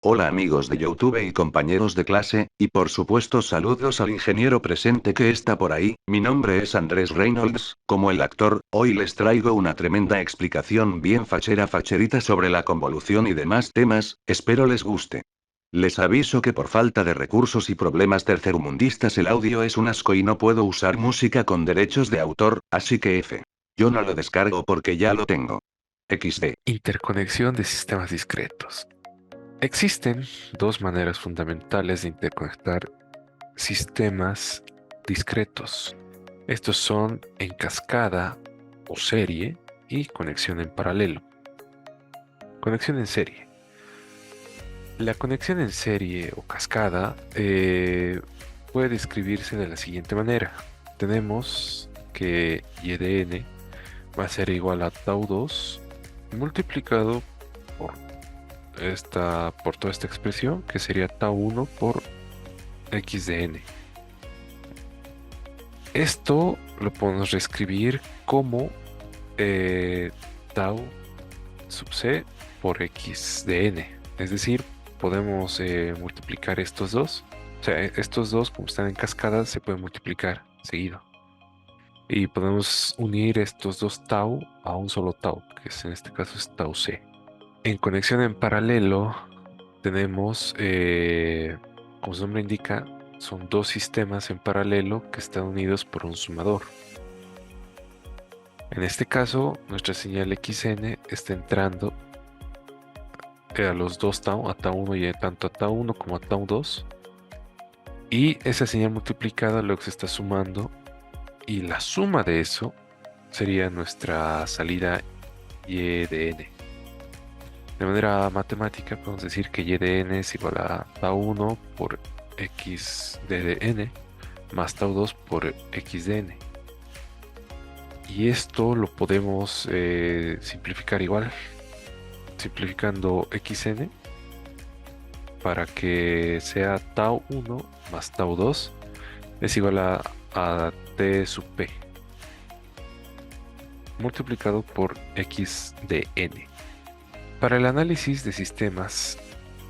Hola amigos de YouTube y compañeros de clase, y por supuesto saludos al ingeniero presente que está por ahí. Mi nombre es Andrés Reynolds, como el actor. Hoy les traigo una tremenda explicación bien facherita sobre la convolución y demás temas, espero les guste. Les aviso que por falta de recursos y problemas tercermundistas el audio es un asco y no puedo usar música con derechos de autor, así que F. Yo no lo descargo porque ya lo tengo. XD. Interconexión de sistemas discretos. Existen dos maneras fundamentales de interconectar sistemas discretos. Estos son en cascada o serie y conexión en paralelo. Conexión en serie. La conexión en serie o cascada puede describirse de la siguiente manera. Tenemos que y de n va a ser igual a tau 2 multiplicado por por toda esta expresión, que sería tau 1 por x de n. Esto lo podemos reescribir como tau sub c por x de n. Es decir, podemos multiplicar estos dos. O sea, estos dos, como están en cascada, se pueden multiplicar seguido. Y podemos unir estos dos tau a un solo tau, que en este caso es tau c. En conexión en paralelo tenemos, como su nombre indica, son dos sistemas en paralelo que están unidos por un sumador. En este caso, nuestra señal XN está entrando a los dos tau, a tau 1 y tanto a tau 1 como a tau 2. Y esa señal multiplicada luego se está sumando y la suma de eso sería nuestra salida Y de n. De manera matemática podemos decir que Y de n es igual a tau 1 por x de n más tau 2 por x de n. Y esto lo podemos simplificar igual, simplificando xn para que sea tau 1 más tau 2 es igual a t sub p multiplicado por x de n. Para el análisis de sistemas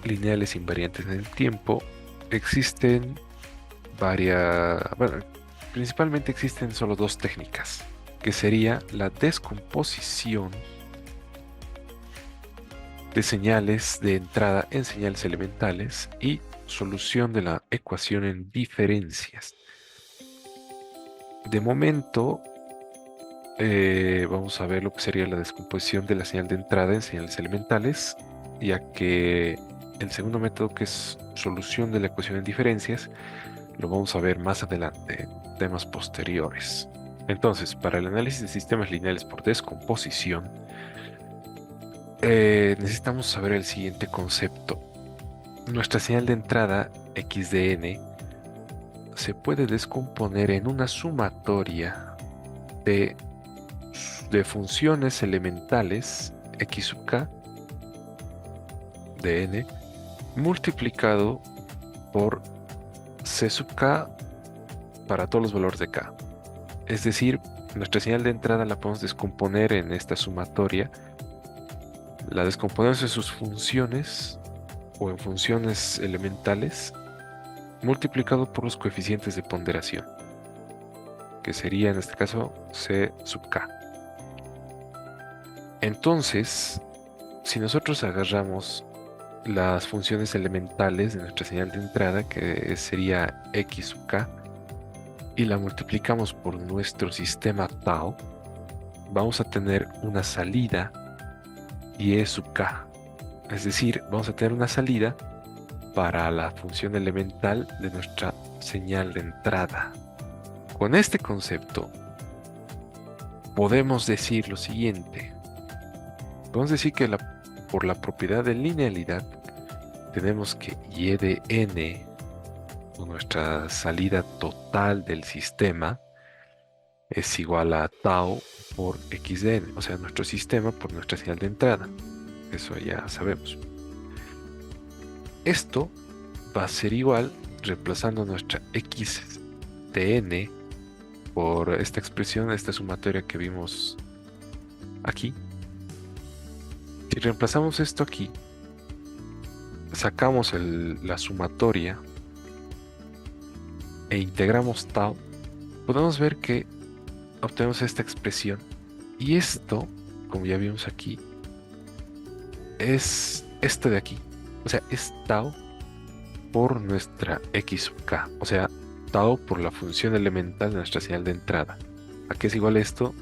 lineales invariantes en el tiempo existen bueno, principalmente existen solo dos técnicas, que sería la descomposición de señales de entrada en señales elementales y solución de la ecuación en diferencias. De momento, vamos a ver lo que sería la descomposición de la señal de entrada en señales elementales, ya que el segundo método, que es solución de la ecuación en diferencias, lo vamos a ver más adelante en temas posteriores. Entonces, para el análisis de sistemas lineales por descomposición, necesitamos saber el siguiente concepto. Nuestra señal de entrada x de n se puede descomponer en una sumatoria de, de funciones elementales x sub k de n multiplicado por c sub k para todos los valores de k. Es decir, nuestra señal de entrada la podemos descomponer en esta sumatoria. La descomponemos en sus funciones o en funciones elementales multiplicado por los coeficientes de ponderación, que sería en este caso c sub k. Entonces, si nosotros agarramos las funciones elementales de nuestra señal de entrada, que sería x sub k, y la multiplicamos por nuestro sistema tau, vamos a tener una salida y sub k. Es decir, vamos a tener una salida para la función elemental de nuestra señal de entrada. Con este concepto, podemos decir lo siguiente. Podemos decir que por la propiedad de linealidad, tenemos que y de n, o nuestra salida total del sistema, es igual a tau por x de n, o sea, nuestro sistema por nuestra señal de entrada. Eso ya sabemos. Esto va a ser igual, reemplazando nuestra x de n por esta expresión, esta sumatoria que vimos aquí. Si reemplazamos esto aquí, sacamos la sumatoria e integramos tau, podemos ver que obtenemos esta expresión. Y esto, como ya vimos aquí, es esto de aquí. O sea, es tau por nuestra x sub k. O sea, tau por la función elemental de nuestra señal de entrada. ¿A qué es igual esto?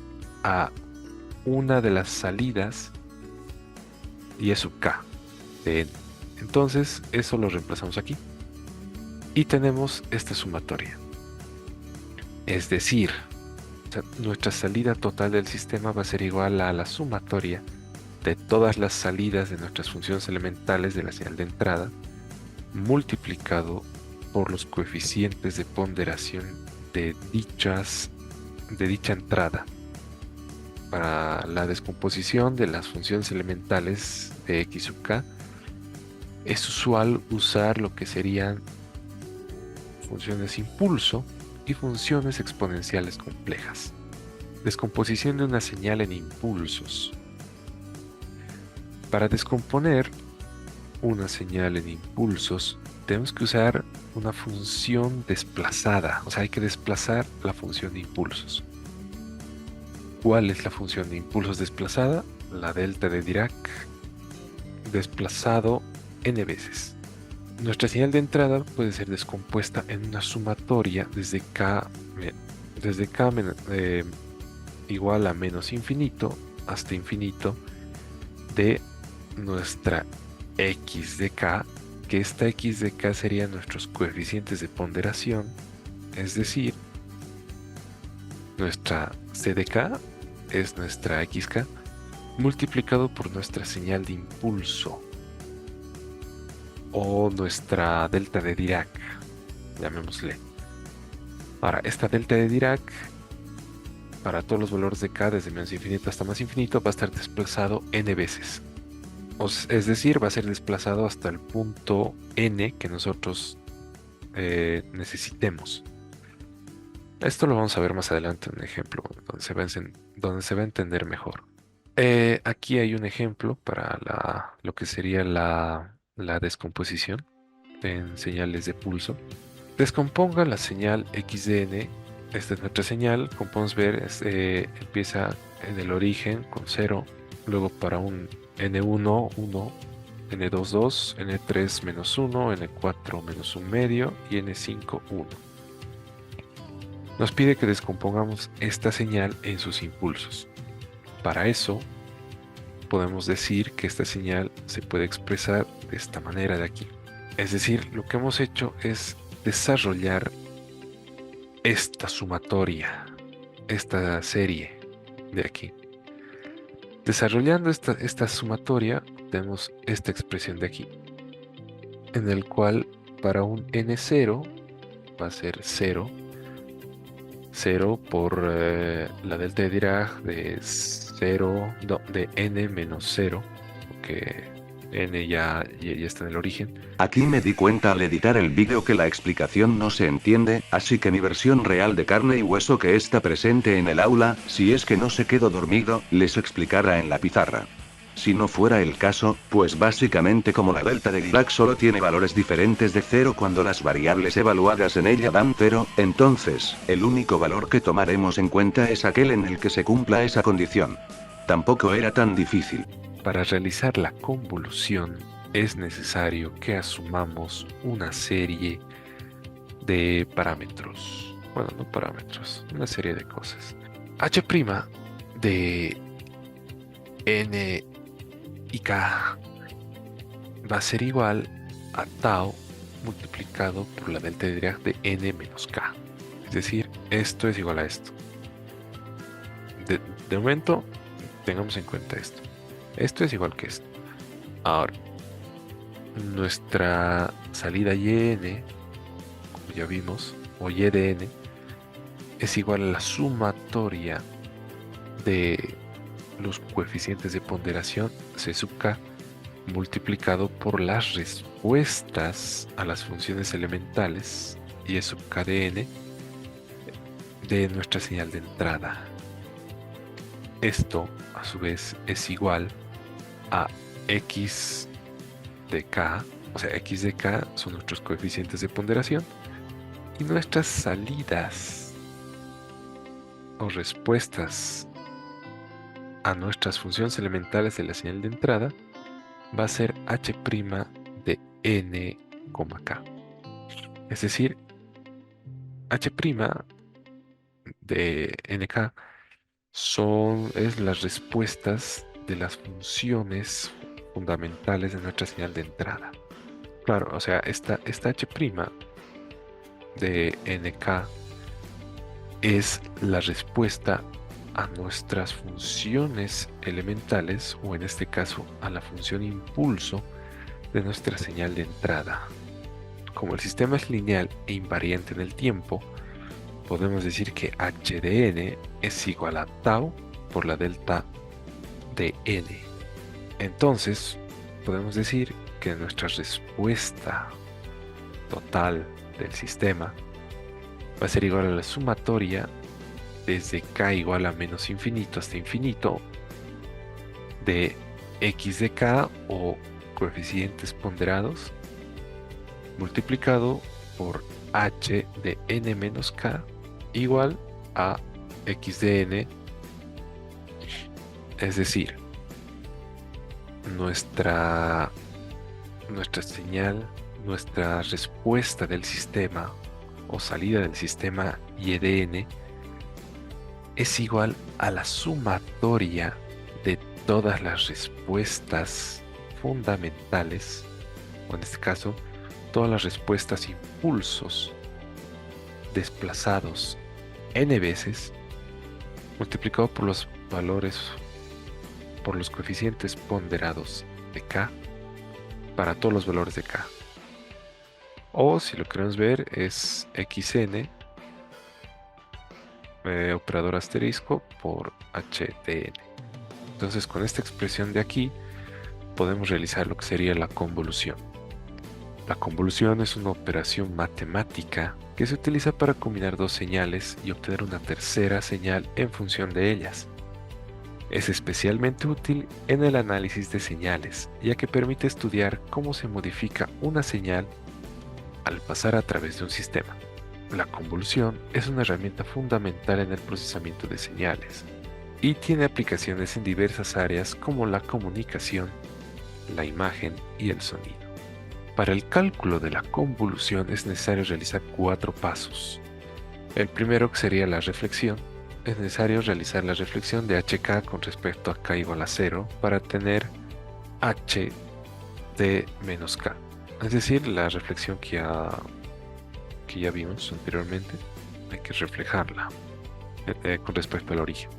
A una de las salidas y es sub k de n. Entonces, eso lo reemplazamos aquí. Y tenemos esta sumatoria. Es decir, o sea, nuestra salida total del sistema va a ser igual a la sumatoria de todas las salidas de nuestras funciones elementales de la señal de entrada multiplicado por los coeficientes de ponderación de dicha entrada. Para la descomposición de las funciones elementales de x sub k es usual usar lo que serían funciones impulso y funciones exponenciales complejas. Descomposición de una señal en impulsos. Para descomponer una señal en impulsos tenemos que usar una función desplazada, o sea, hay que desplazar la función de impulsos. ¿Cuál es la función de impulsos desplazada? La delta de Dirac desplazado n veces. Nuestra señal de entrada puede ser descompuesta en una sumatoria desde k igual a menos infinito hasta infinito de nuestra x de k, que esta x de k serían nuestros coeficientes de ponderación, es decir, nuestra c de k es nuestra xk multiplicado por nuestra señal de impulso o nuestra delta de Dirac, llamémosle. Ahora, esta delta de Dirac para todos los valores de k desde menos infinito hasta más infinito va a estar desplazado n veces. Es decir, va a ser desplazado hasta el punto n que nosotros necesitemos. Esto lo vamos a ver más adelante en un ejemplo donde se va a entender mejor. Aquí hay un ejemplo para lo que sería la descomposición en señales de pulso. Descomponga la señal x de n. Esta es nuestra señal. Como podemos ver, empieza en el origen con 0, luego para un n1, 1, n2, 2, n3, menos 1, n4, menos 1 medio y n5, 1. Nos pide que descompongamos esta señal en sus impulsos. Para eso, podemos decir que esta señal se puede expresar de esta manera de aquí. Es decir, lo que hemos hecho es desarrollar esta sumatoria, esta serie de aquí. Desarrollando esta sumatoria, tenemos esta expresión de aquí, en el cual para un n0 va a ser 0, 0 por la delta de Dirac de 0, no, de n menos 0, porque n ya está en el origen. Aquí me di cuenta al editar el vídeo que la explicación no se entiende, así que mi versión real de carne y hueso que está presente en el aula, si es que no se quedó dormido, les explicará en la pizarra. Si no fuera el caso, pues básicamente como la delta de Dirac solo tiene valores diferentes de 0 cuando las variables evaluadas en ella dan 0, entonces, el único valor que tomaremos en cuenta es aquel en el que se cumpla esa condición. Tampoco era tan difícil. Para realizar la convolución es necesario que asumamos una serie de parámetros. Bueno, no parámetros, una serie de cosas. H' de n y k va a ser igual a tau multiplicado por la delta de Dirac de n menos k. Es decir, esto es igual a esto. De momento, tengamos en cuenta esto. Esto es igual que esto. Ahora, nuestra salida yn, como ya vimos, o y de n, es igual a la sumatoria de los coeficientes de ponderación c sub k multiplicado por las respuestas a las funciones elementales y sub k de n de nuestra señal de entrada. Esto, a su vez, es igual a x de k o sea, x de k son nuestros coeficientes de ponderación y nuestras salidas o respuestas a nuestras funciones elementales de la señal de entrada va a ser h' de n, k. Es decir, h' de nk es las respuestas de las funciones fundamentales de nuestra señal de entrada. Claro, o sea, esta h' de nk es la respuesta a nuestras funciones elementales, o en este caso a la función impulso de nuestra señal de entrada. Como el sistema es lineal e invariante en el tiempo, podemos decir que h de n es igual a tau por la delta de n. Entonces, podemos decir que nuestra respuesta total del sistema va a ser igual a la sumatoria desde k igual a menos infinito hasta infinito de x de k o coeficientes ponderados multiplicado por h de n menos k igual a x de n, es decir, nuestra señal, nuestra respuesta del sistema o salida del sistema y de n es igual a la sumatoria de todas las respuestas fundamentales, o en este caso, todas las respuestas impulsos desplazados n veces, multiplicado por los valores, por los coeficientes ponderados de k, para todos los valores de k. O si lo queremos ver es xn, operador asterisco, por h de n. Entonces con esta expresión de aquí podemos realizar lo que sería la convolución. La convolución es una operación matemática que se utiliza para combinar dos señales y obtener una tercera señal en función de ellas. Es especialmente útil en el análisis de señales, ya que permite estudiar cómo se modifica una señal al pasar a través de un sistema. La convolución es una herramienta fundamental en el procesamiento de señales y tiene aplicaciones en diversas áreas como la comunicación, la imagen y el sonido. Para el cálculo de la convolución es necesario realizar 4 pasos. El primero, que sería la reflexión, es necesario realizar la reflexión de hk con respecto a k igual a 0 para tener h de menos k. Es decir, la reflexión que ya vimos anteriormente, hay que reflejarla con respecto al origen.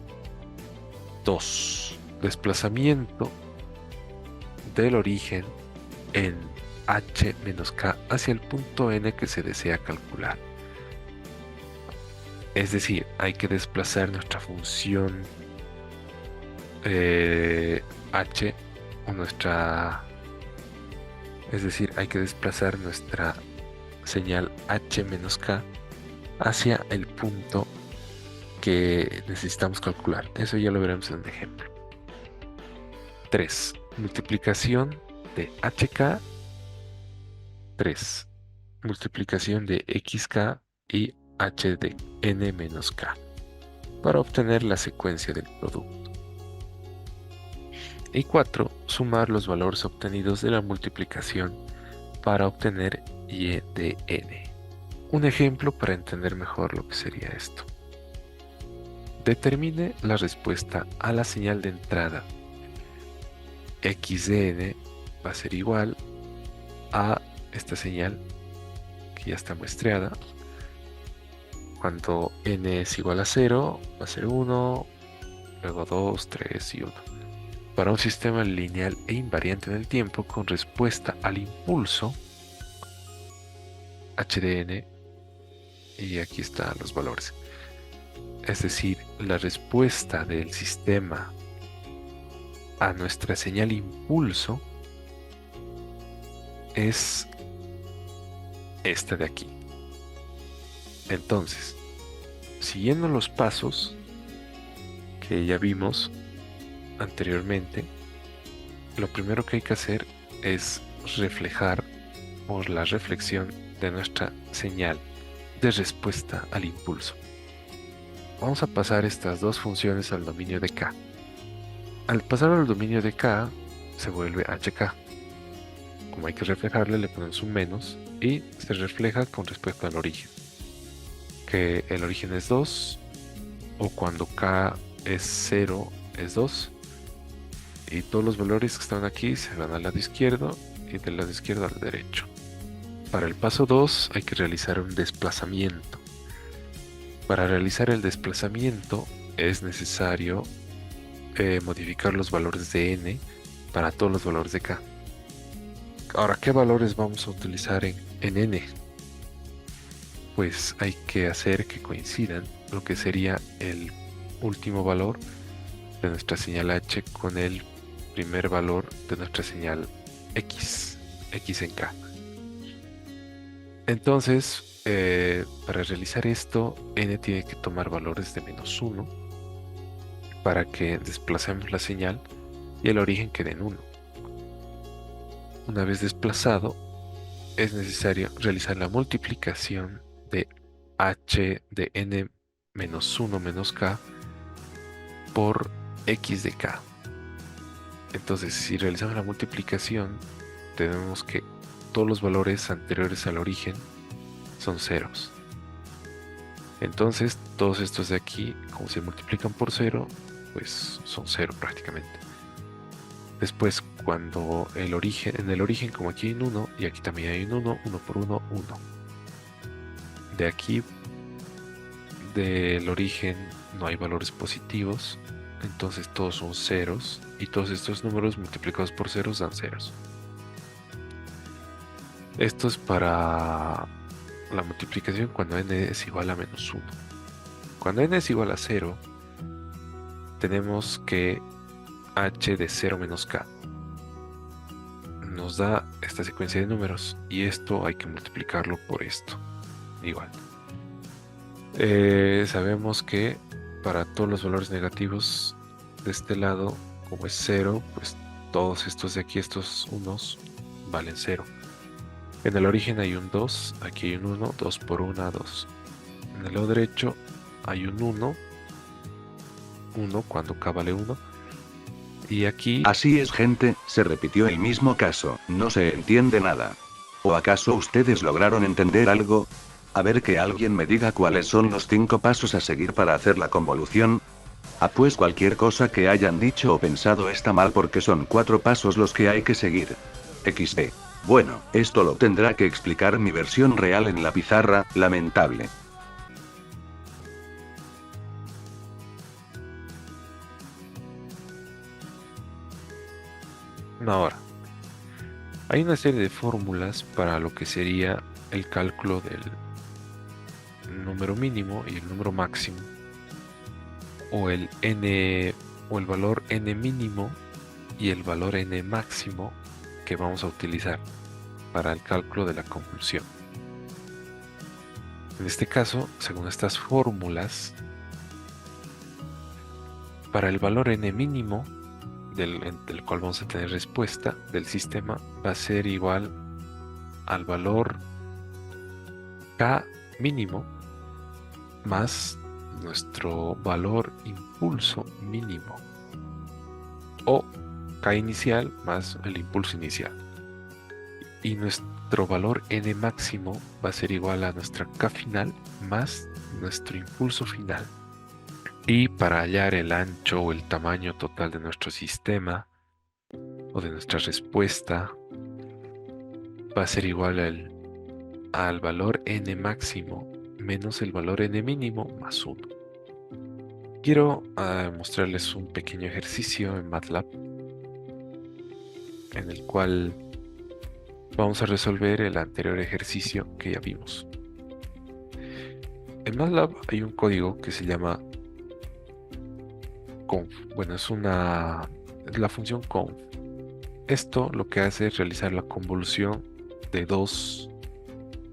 2. Desplazamiento del origen en h menos k hacia el punto n que se desea calcular. Es decir, hay que desplazar nuestra función h o hay que desplazar nuestra señal h menos k hacia el punto que necesitamos calcular. Eso ya lo veremos en un ejemplo. 3. Multiplicación de hk. 3. Multiplicación de xk y h de n menos k para obtener la secuencia del producto. Y 4. Sumar los valores obtenidos de la multiplicación para obtener y de n. Un ejemplo para entender mejor lo que sería esto. Determine la respuesta a la señal de entrada. X de n va a ser igual a esta señal que ya está muestreada. Cuando n es igual a 0, va a ser 1, luego 2, 3 y 1. Para un sistema lineal e invariante en el tiempo con respuesta al impulso h de n, y aquí están los valores. Es decir, la respuesta del sistema a nuestra señal impulso es esta de aquí. Entonces, siguiendo los pasos que ya vimos anteriormente, lo primero que hay que hacer es reflejar por la reflexión de nuestra señal de respuesta al impulso. Vamos a pasar estas dos funciones al dominio de K. Al pasar al dominio de K, se vuelve HK. Como hay que reflejarle, le ponemos un menos y se refleja con respecto al origen. Que el origen es 2, o cuando K es 0 es 2. Y todos los valores que están aquí se van al lado izquierdo y del lado izquierdo al derecho. Para el paso 2 hay que realizar un desplazamiento. Para realizar el desplazamiento es necesario modificar los valores de n para todos los valores de k. Ahora, ¿qué valores vamos a utilizar en n? Pues hay que hacer que coincidan lo que sería el último valor de nuestra señal h con el primer valor de nuestra señal x en k. Entonces, para realizar esto, n tiene que tomar valores de -1 para que desplacemos la señal y el origen quede en 1. Una vez desplazado, es necesario realizar la multiplicación de h de n menos 1 menos k por x de k. Entonces, si realizamos la multiplicación, tenemos que todos los valores anteriores al origen son ceros. Entonces, todos estos de aquí, como se multiplican por 0, pues son 0 prácticamente. Después, cuando en el origen, como aquí hay un 1, y aquí también hay un 1, 1 por 1, 1. De aquí, del origen, no hay valores positivos, entonces todos son ceros, y todos estos números multiplicados por ceros dan ceros. Esto es para la multiplicación cuando n es igual a -1. Cuando n es igual a 0, tenemos que h de 0 menos k nos da esta secuencia de números, y esto hay que multiplicarlo por esto, igual. Sabemos que para todos los valores negativos de este lado, como es 0, pues todos estos de aquí, estos unos, valen 0. En el origen hay un 2, aquí hay un 1, 2 por 1, 2. En el lado derecho hay un 1 cuando k vale 1. Y aquí... Así es, gente, se repitió el mismo caso, no se entiende nada. ¿O acaso ustedes lograron entender algo? A ver, que alguien me diga cuáles son los 5 pasos a seguir para hacer la convolución. Ah, pues cualquier cosa que hayan dicho o pensado está mal, porque son 4 pasos los que hay que seguir. XD. Bueno, esto lo tendrá que explicar mi versión real en la pizarra, lamentable. Ahora, hay una serie de fórmulas para lo que sería el cálculo del número mínimo y el número máximo, o el valor n mínimo y el valor n máximo que vamos a utilizar para el cálculo de la convolución. En este caso, según estas fórmulas, para el valor n mínimo del cual vamos a tener respuesta del sistema, va a ser igual al valor k mínimo más nuestro valor impulso mínimo, o k inicial más el impulso inicial, y nuestro valor n máximo va a ser igual a nuestra k final más nuestro impulso final. Y para hallar el ancho o el tamaño total de nuestro sistema o de nuestra respuesta, va a ser igual al valor n máximo menos el valor n mínimo más 1. Quiero mostrarles un pequeño ejercicio en MATLAB en el cual vamos a resolver el anterior ejercicio que ya vimos. En MATLAB hay un código que se llama conf. Bueno, es la función conf. Esto lo que hace es realizar la convolución de 2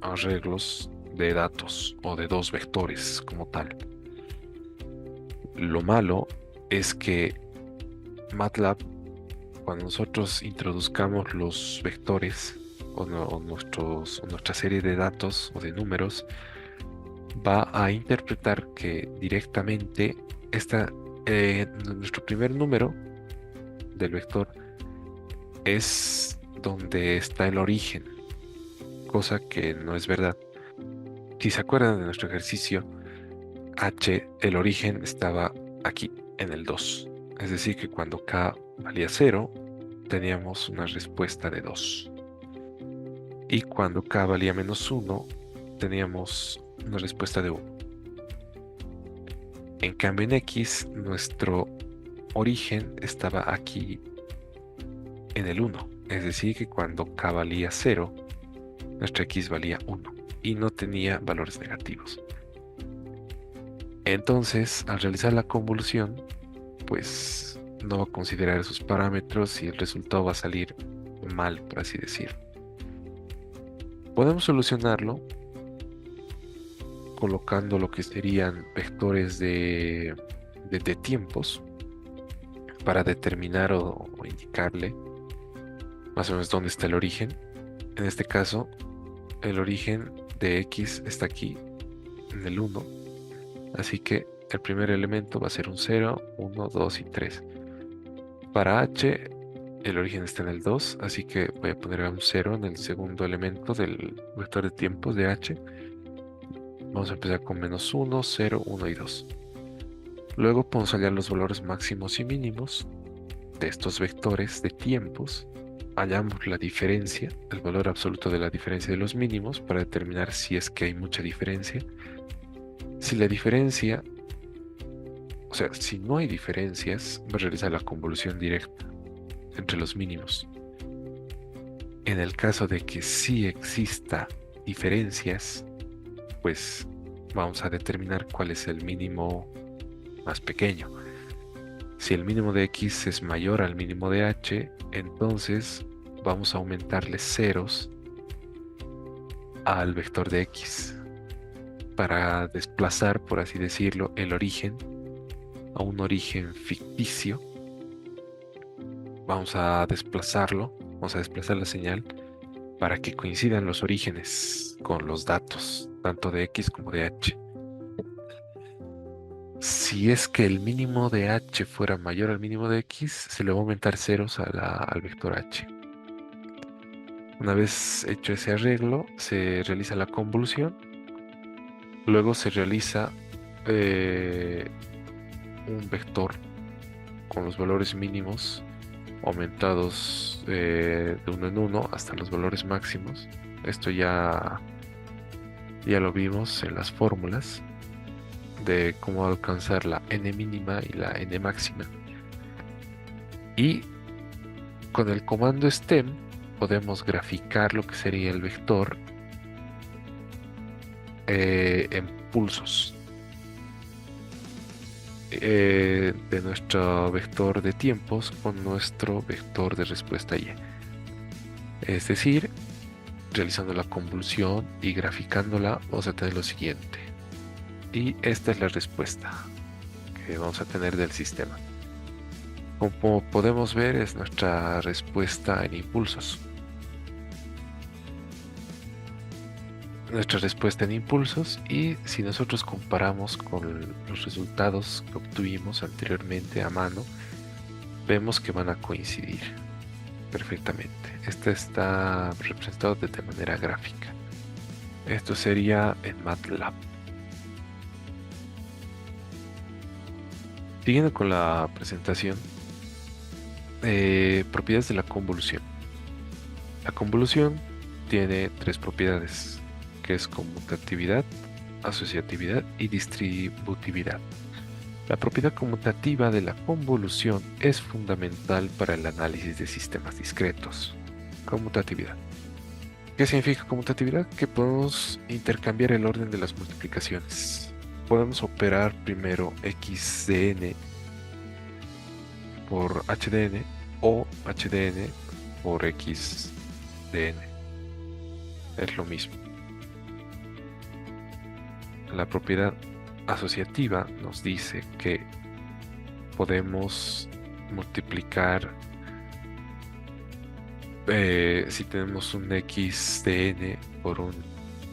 arreglos de datos o de 2 vectores como tal. Lo malo es que MATLAB, cuando nosotros introduzcamos los vectores o nuestra serie de datos o de números va a interpretar que directamente nuestro primer número del vector es donde está el origen, cosa que no es verdad. Si se acuerdan de nuestro ejercicio, el origen estaba aquí, en el 2. Es decir, que cuando k valía 0, teníamos una respuesta de 2. Y cuando k valía menos 1, teníamos una respuesta de 1. En cambio, en x, nuestro origen estaba aquí en el 1. Es decir, que cuando k valía 0, nuestra x valía 1 y no tenía valores negativos. Entonces, al realizar la convolución, pues no va a considerar esos parámetros y el resultado va a salir mal, por así decirlo. Podemos solucionarlo colocando lo que serían vectores de tiempos para determinar o indicarle más o menos dónde está el origen. En este caso, el origen de x está aquí, en el 1. Así que el primer elemento va a ser un 0, 1, 2 y 3. Para h, el origen está en el 2, así que voy a poner un 0 en el segundo elemento del vector de tiempos de h. Vamos a empezar con menos 1, 0, 1 y 2. Luego podemos hallar los valores máximos y mínimos de estos vectores de tiempos. Hallamos la diferencia, el valor absoluto de la diferencia de los mínimos para determinar si es que hay mucha diferencia. Si la diferencia, o sea, si no hay diferencias, va a realizar la convolución directa entre los mínimos. En el caso de que sí exista diferencias, pues vamos a determinar cuál es el mínimo más pequeño. Si el mínimo de x es mayor al mínimo de h, entonces vamos a aumentarle ceros al vector de x para desplazar, por así decirlo, el origen a un origen ficticio. Vamos a desplazarlo, vamos a desplazar la señal para que coincidan los orígenes con los datos, tanto de x como de h. Si es que el mínimo de h fuera mayor al mínimo de x, se le va a aumentar ceros al vector h. Una vez hecho ese arreglo, se realiza la convolución. Luego se realiza un vector con los valores mínimos aumentados de 1 en 1 hasta los valores máximos. Esto ya lo vimos en las fórmulas de cómo alcanzar la n mínima y la n máxima. Y con el comando stem podemos graficar lo que sería el vector en pulsos de nuestro vector de tiempos con nuestro vector de respuesta y. Es decir, realizando la convolución y graficándola, vamos a tener lo siguiente. Y esta es la respuesta que vamos a tener del sistema. Como podemos ver, es nuestra respuesta en impulsos. Nuestra respuesta en impulsos, y si nosotros comparamos con los resultados que obtuvimos anteriormente a mano, vemos que van a coincidir perfectamente. Este está representado de manera gráfica. Esto sería en MATLAB. Siguiendo con la presentación, propiedades de la convolución. La convolución tiene tres propiedades, que es conmutatividad, asociatividad y distributividad. La propiedad conmutativa de la convolución es fundamental para el análisis de sistemas discretos. Conmutatividad. ¿Qué significa conmutatividad? Que podemos intercambiar el orden de las multiplicaciones. Podemos operar primero x de n por h de n o h de n por x de n. Es lo mismo. La propiedad asociativa nos dice que podemos multiplicar Si tenemos un x de n por un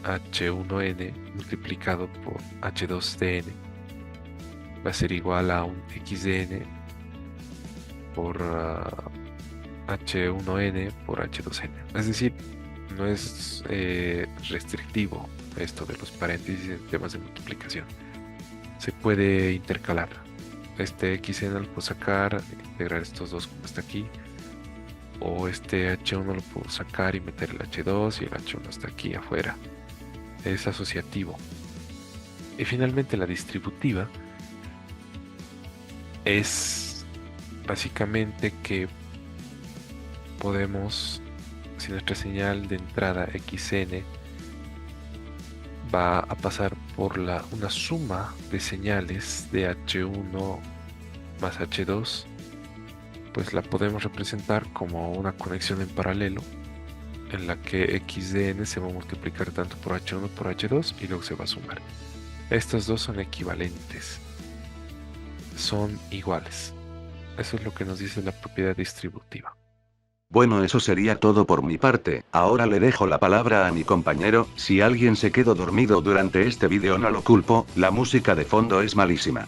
h1n multiplicado por h2 de n, va a ser igual a un x de n por h1n por h2n. Es decir, no es restrictivo esto de los paréntesis en temas de multiplicación. Se puede intercalar. Este xn lo puedo sacar, integrar estos dos como está aquí. O este h1 lo puedo sacar y meter el h2 y el h1 está aquí afuera. Es asociativo. Y finalmente la distributiva es básicamente que podemos, si nuestra señal de entrada xn va a pasar por una suma de señales de h1 más h2, pues la podemos representar como una conexión en paralelo en la que x de n se va a multiplicar tanto por h1 por h2 y luego se va a sumar. Estos dos son equivalentes, son iguales. Eso es lo que nos dice la propiedad distributiva. Bueno, eso sería todo por mi parte. Ahora le dejo la palabra a mi compañero. Si alguien se quedó dormido durante este vídeo no lo culpo, la música de fondo es malísima.